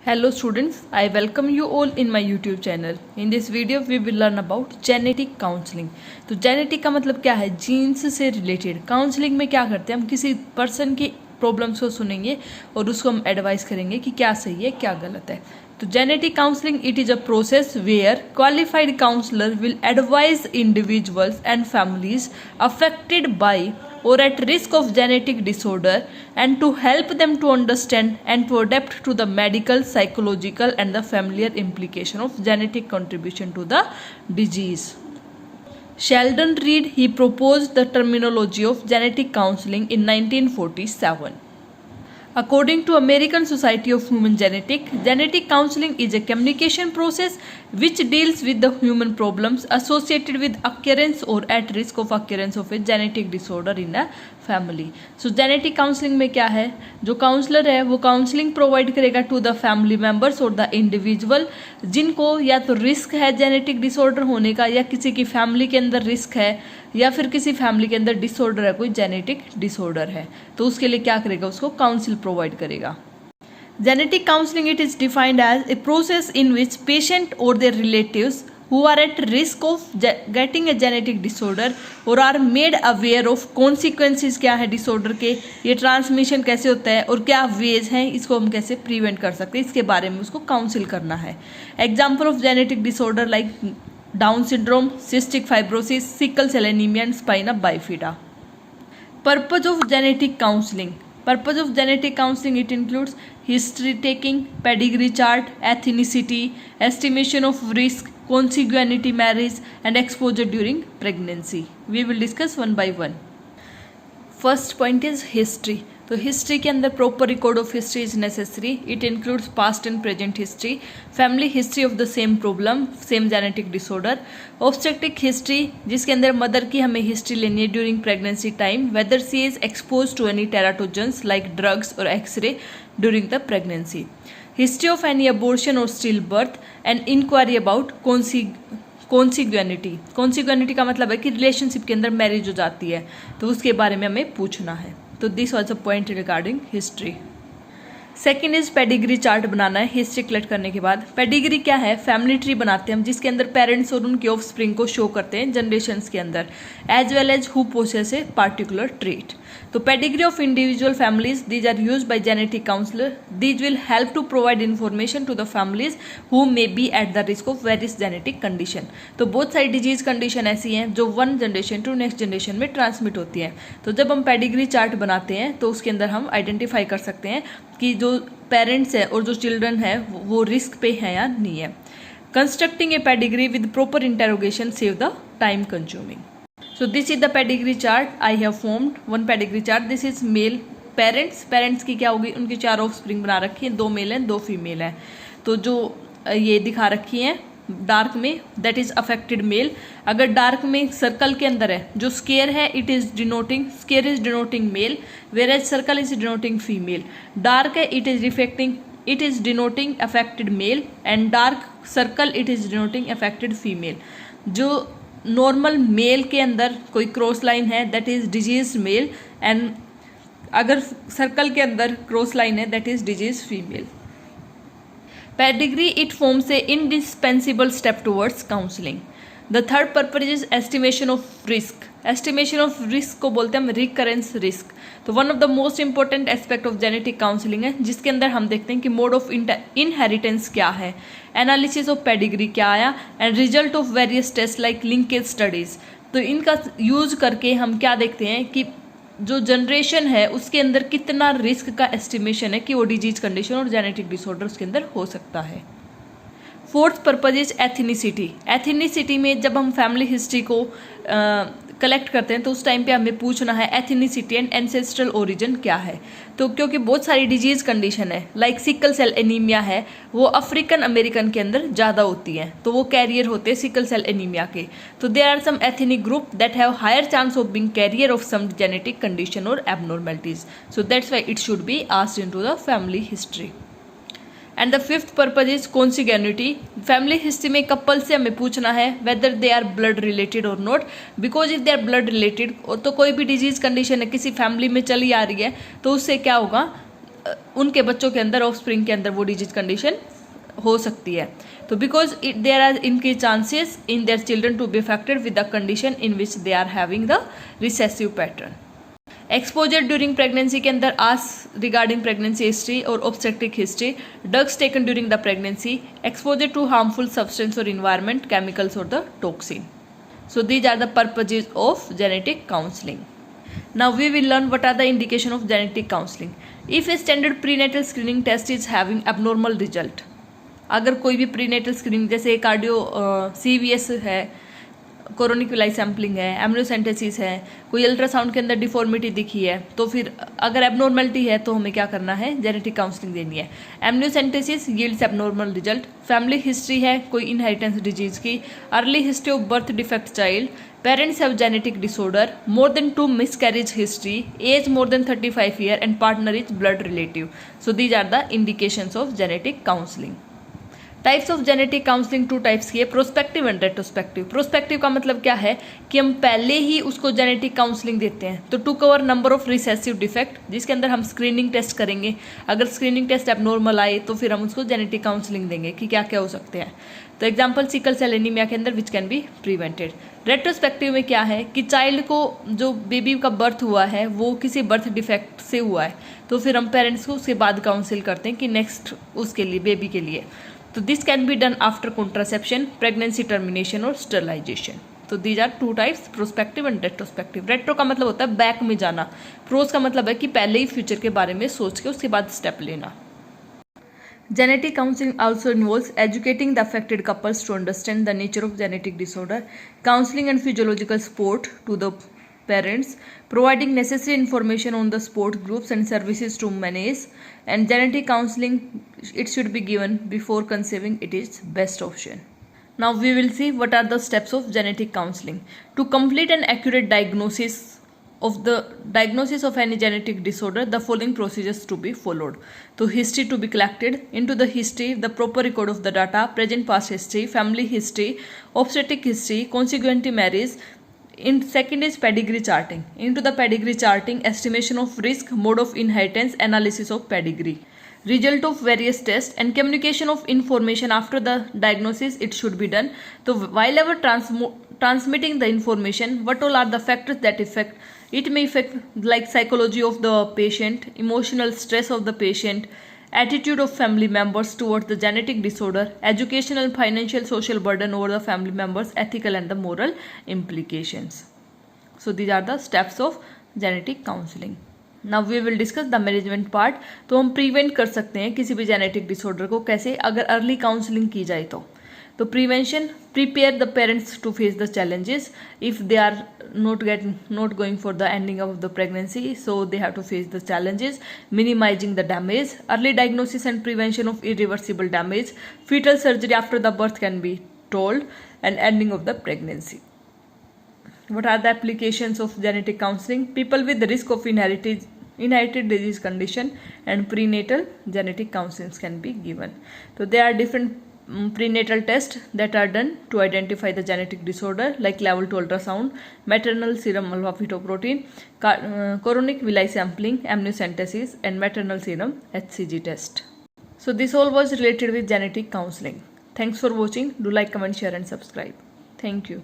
Hello students, I welcome you all in my YouTube channel. In this video we will learn about genetic counseling. तो genetic का मतलब क्या है? Jeans से related. Counselling में क्या करते हैं, हम किसी पर्सन की प्रॉब्लम्स को सुनेंगे और उसको हम एडवाइस करेंगे कि क्या सही है क्या गलत है. तो genetic counseling, it is a process where qualified counselor will advise individuals and families affected by or at risk of genetic disorder and to help them to understand and to adapt to the medical, psychological and the familiar implication of genetic contribution to the disease. Sheldon Reed, he proposed the terminology of genetic counseling in 1947. According to American Society of Human Genetics, genetic counseling is a communication process which deals with the human problems associated with occurrence or at risk of occurrence of a genetic disorder in a family. So genetic counseling में क्या है, जो counsellor है वो counselling provide करेगा to the family members और the individual जिनको या तो रिस्क है जेनेटिक डिसऑर्डर होने का, या किसी की फैमिली के अंदर रिस्क है, या फिर किसी फैमिली के अंदर डिसऑर्डर है, कोई जेनेटिक डिसऑर्डर है, तो उसके लिए क्या करेगा, उसको काउंसिल प्रोवाइड करेगा. Genetic counselling it is defined as a process in which patient और their relatives who are at risk of getting a genetic disorder और are made aware of consequences क्या है डिसऑर्डर के, ये ट्रांसमिशन कैसे होता है और क्या वेज हैं, इसको हम कैसे प्रिवेंट कर सकते हैं, इसके बारे में उसको काउंसिल करना है. Example of genetic disorder like Down syndrome, cystic fibrosis, sickle cell anaemia and spina bifida. Purpose of genetic counseling. Purpose of genetic counseling, it includes history taking, pedigree chart, ethnicity, estimation of risk, consanguinity marriage and exposure during pregnancy. We will discuss one by one. First point is history. तो history के अंदर proper record of history is necessary. It includes past and present history, family history of the same problem, same genetic disorder, obstetric history जिसके अंदर mother की हमें history लेनी है during pregnancy time, whether she is expose to any teratogens like drugs और x-ray during the pregnancy, history of any abortion और still birth and inquiry about consanguinity. Consanguinity का मतलब है कि रिलेशनशिप के अंदर मैरिज हो जाती है तो उसके बारे में हमें पूछना है. तो this was a point regarding history. Second is pedigree chart बनाना है हिस्ट्री कलेक्ट करने के बाद. पेडिग्री क्या है, फैमिली ट्री बनाते हैं हम जिसके अंदर पेरेंट्स और उनके ऑफ स्प्रिंग को शो करते हैं जनरेशन्स के अंदर, as well as who possess a particular trait. तो pedigree of individual families these are use by genetic counsellor. These will help to provide information to the families who may be at the risk of various genetic condition. तो बहुत सारी disease condition ऐसी हैं जो one generation to next generation में transmit होती हैं. तो जब हम पेडिग्री चार्ट बनाते हैं तो उसके अंदर हम आइडेंटिफाई कर सकते हैं कि जो पेरेंट्स है और जो चिल्ड्रन है वो रिस्क पे है या नहीं है. Constructing A pedigree with proper interrogation save the time consuming. So this is the pedigree chart. I have formed one pedigree chart. This is male parents. Parents की क्या होगी, उनकी 4 ऑफस्प्रिंग बना रखी हैं, 2 मेल हैं 2 फीमेल हैं. तो जो ये दिखा रखी हैं डार्क में दैट इज अफेक्टेड मेल. अगर डार्क में सर्कल के अंदर है जो स्केयर है it is denoting, square is denoting male whereas circle is denoting female. Dark है it is reflecting, it is denoting affected male and dark circle it is denoting affected female. जो normal male के अंदर कोई cross line है that is disease male and अगर circle के अंदर cross line है that is disease female. Pedigree it forms a indispensable step towards counselling. The third purpose is estimation of risk. Estimation of risk को बोलते हैं हम recurrence risk. तो one of the most important aspect of genetic counselling है जिसके अंदर हम देखते हैं कि मोड ऑफ इनहेरिटेंस क्या है, एनालिसिस ऑफ पेडिग्री क्या आया and result of various taste like linkage studies. तो इनका यूज करके हम क्या देखते हैं कि जो जनरेशन है उसके अंदर कितना रिस्क का एस्टिमेशन है कि वो डिजीज कंडीशन और जेनेटिक डिसऑर्डर उसके अंदर हो सकता है. Fourth purpose is ethnicity. Ethnicity में जब हम फैमिली हिस्ट्री को कलेक्ट करते हैं तो उस टाइम पे हमें पूछना है एथिनिसिटी एंड एंसेस्ट्रल ओरिजिन क्या है. तो क्योंकि बहुत सारी डिजीज कंडीशन है लाइक सिकल सेल एनीमिया है वो अफ्रीकन अमेरिकन के अंदर ज़्यादा होती हैं तो वो कैरियर होते हैं सिकल सेल एनीमिया के. तो there are some ethnic group that have higher chance of being carrier of some genetic condition और abnormalities. So that's why it should be asked into the family history. And the fifth purpose is consanguinity. Family history में couple से हमें पूछना है whether they are blood related और not, because if they are blood related तो कोई भी disease condition है किसी फैमिली में चली आ रही है तो उससे क्या होगा, उनके बच्चों के अंदर, ऑफ स्प्रिंग के अंदर वो डिजीज कंडीशन हो सकती है। तो बिकॉज देयर आर इनके chances in their children to be affected with the condition in which they are having the recessive pattern. Exposure during pregnancy के अंदर आस रिगार्डिंग प्रेगनेंसी हिस्ट्री और obstetric history, drugs taken during the pregnancy, exposure to harmful substance और environment, chemicals और the toxin. So these are the purposes of genetic counseling. Now we will learn what are the indication of genetic counseling. If a standard prenatal screening test is having abnormal result, अगर कोई भी prenatal screening जैसे cardio CVS है, chorionic villi sampling है, amniocentesis है, कोई ultrasound के अंदर डिफॉर्मिटी दिखी है, तो फिर अगर एबनॉर्मलिटी है तो हमें क्या करना है, जेनेटिक काउंसलिंग देनी है। Amniocentesis yields abnormal result, family history है कोई इनहेरिटेंस डिजीज की, early history of birth defect child, parents have genetic disorder, more than 2 miscarriage history, as more than 35 year and partner is blood relative. So these are the indications of genetic counselling. Types of genetic counselling 2 types की है, prospective and retrospective. Prospective का मतलब क्या है कि हम पहले ही उसको जेनेटिक काउंसलिंग देते हैं, तो to cover number of recessive defect, जिसके अंदर हम स्क्रीनिंग टेस्ट करेंगे। अगर स्क्रीनिंग टेस्ट एबनॉर्मल आए तो फिर हम उसको जेनेटिक काउंसलिंग देंगे कि क्या क्या हो सकते हैं। तो एग्जाम्पल सिकल सेल एनीमिया के अंदर which can be prevented. Retrospective में क्या है कि चाइल्ड को जो बेबी का बर्थ हुआ है वो किसी बर्थ डिफेक्ट से हुआ है, तो फिर हम पेरेंट्स को उसके बाद काउंसिल करते हैं कि नेक्स्ट उसके लिए बेबी के लिए। तो this can be done after contraception, pregnancy termination और स्टरलाइजेशन। तो these are 2 types, prospective and retrospective. Retro का मतलब होता है बैक में जाना, प्रोस का मतलब है कि पहले ही फ्यूचर के बारे में सोच के उसके बाद स्टेप लेना। Genetic counseling also involves educating the affected couples to understand the nature of genetic disorder, counseling and physiological support to the parents, providing necessary information on the support groups and services to manage, and genetic counseling, it should be given before conceiving, it is best option. Now we will see what are the steps of genetic counseling. To complete an accurate diagnosis of any genetic disorder, the following procedures to be followed. So history to be collected. Into the history, the proper record of the data, present past history, family history, obstetric history, consequent marriage. In second is pedigree charting. Into the pedigree charting, estimation of risk, mode of inheritance, analysis of pedigree, result of various tests, and communication of information after the diagnosis, it should be done. So while ever transmitting the information, what all are the factors that affect? It may affect like psychology of the patient, emotional stress of the patient, attitude of family members towards the genetic disorder, educational, financial, social burden over the family members, ethical and the moral implications. So these are the steps of genetic counseling. Now we will discuss the management part. तो हम prevent कर सकते हैं किसी भी genetic disorder को कैसे, अगर अर्ली काउंसलिंग की जाए तो prevention, prepare the parents to face the challenges if they are not going for the ending of the pregnancy, so they have to face the challenges, minimizing the damage, early diagnosis and prevention of irreversible damage, fetal surgery after the birth can be told, and ending of the pregnancy. What are the applications of genetic counseling? People with the risk of inherited disease condition and prenatal genetic counselings can be given. So there are different prenatal tests that are done to identify the genetic disorder, like level 2 ultrasound, maternal serum alpha fetoprotein, chorionic villi sampling, amniocentesis, and maternal serum HCG test. So this all was related with genetic counseling. Thanks for watching. Do like, comment, share and subscribe. Thank you.